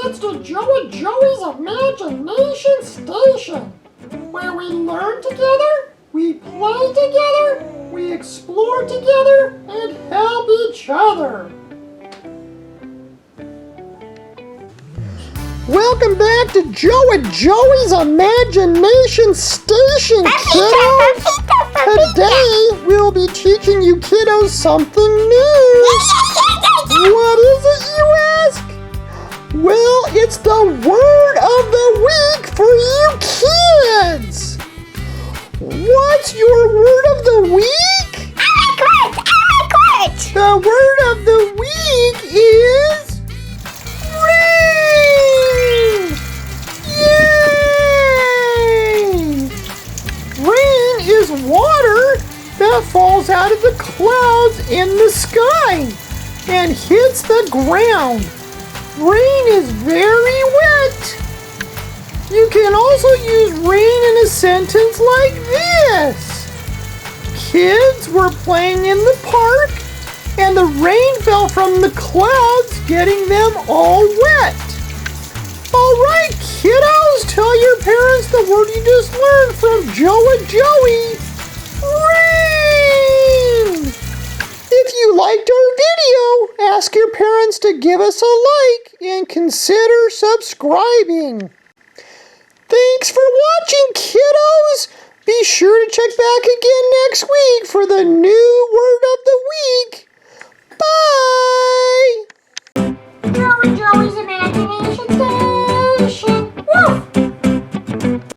It's the Joe and Joey's Imagination Station, where we learn together, we play together, we explore together, and help each other. Welcome back to Joe and Joey's Imagination Station, kiddos! Today, we'll be teaching you kiddos something new. What is it, you ask? Well, it's the word of the week for you kids! What's your word of the week? I like words! The word of the week is rain! Yay! Rain is water that falls out of the clouds in the sky and hits the ground. Rain is very wet. You can also use rain in a sentence like this. Kids were playing in the park and the rain fell from the clouds, getting them all wet. All right, kiddos, tell your parents the word you just learned from Joe and Joey. Rain! If you liked our video, ask your parents to give us a like and consider subscribing. Thanks for watching, kiddos! Be sure to check back again next week for the new word of the week.